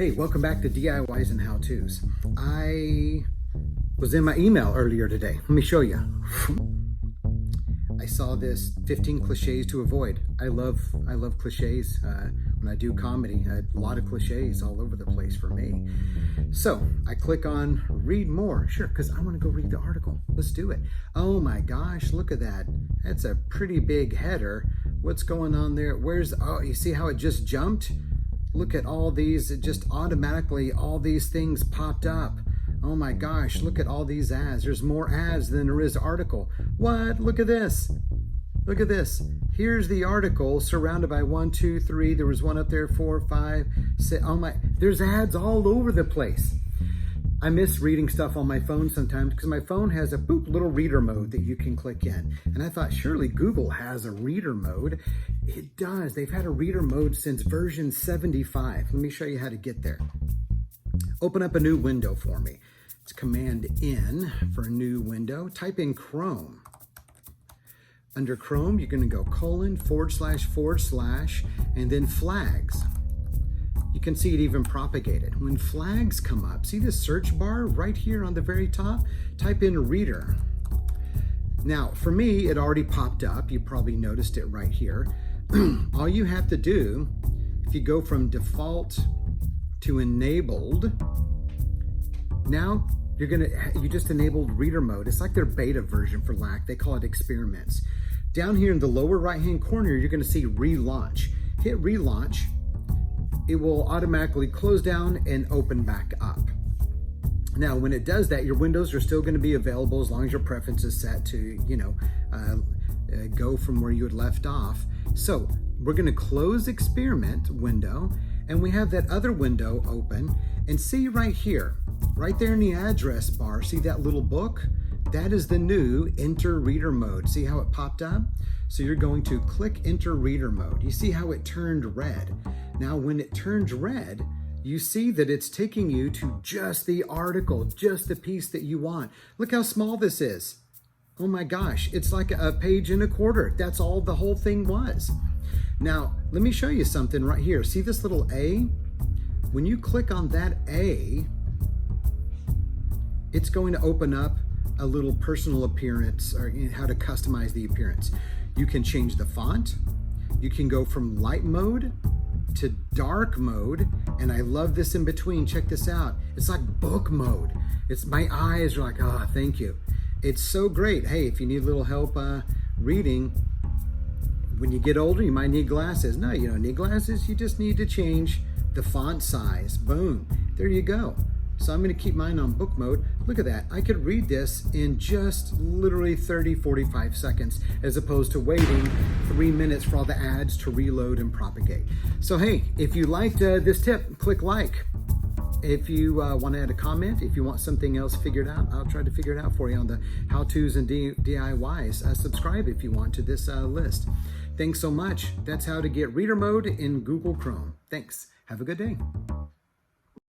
Hey, welcome back to DIYs and how-tos. I was in my email earlier today. Let me show you. I saw this 15 cliches to avoid. I love cliches. When I do comedy, a lot of cliches all over the place for me. So I click on read more. Sure, because I want to go read the article. Let's do it. Oh my gosh, look at that. That's a pretty big header. What's going on there? Oh, you see how it just jumped? Look at all these. It just automatically, all these things popped up. Oh my gosh, look at all these ads. There's more ads than there is article. What? Look at this. Look at this. Here's the article surrounded by 1, 2, 3. There was one up there, 4, 5, 6. Oh my, there's ads all over the place. I miss reading stuff on my phone sometimes because my phone has a little reader mode that you can click in. And I thought surely Google has a reader mode. It does. They've had a reader mode since version 75. Let me show you how to get there. Open up a new window for me. It's Command N for a new window. Type in Chrome. Under Chrome, you're going to go : / and then flags. You can see it even propagated. When flags come up, see this search bar right here on the very top? Type in reader. Now, for me, it already popped up. You probably noticed it right here. All you have to do, if you go from default to enabled, now you just enabled reader mode. It's like their beta version for LAC. They call it experiments. Down here in the lower right-hand corner, you're going to see relaunch. Hit relaunch. It will automatically close down and open back up. Now, when it does that, your windows are still going to be available as long as your preference is set to, go from where you had left off. So we're going to close experiment window, and we have that other window open. And see right here, right there in the address bar, see that little book? That is the new enter reader mode. See how it popped up? So you're going to click enter reader mode. You see how it turned red. Now, when it turns red, you see that it's taking you to just the article, just the piece that you want. Look how small this is. Oh my gosh, it's like a page and a quarter. That's all the whole thing was. Now, let me show you something right here. See this little A? When you click on that A, it's going to open up a little personal appearance, or how to customize the appearance. You can change the font. You can go from light mode to dark mode, and I love this in between. Check this out. It's like book mode. My eyes are like, oh, thank you. It's so great. Hey, if you need a little help reading, when you get older, you might need glasses. No, you don't need glasses. You just need to change the font size. Boom. There you go. So I'm going to keep mine on book mode. Look at that. I could read this in just literally 30, 45 seconds, as opposed to waiting 3 minutes for all the ads to reload and propagate. So hey, if you liked this tip, click like. If you want to add a comment, if you want something else figured out, I'll try to figure it out for you on the how-tos and DIYs. Subscribe if you want to this list. Thanks so much. That's how to get reader mode in Google Chrome. Thanks. Have a good day.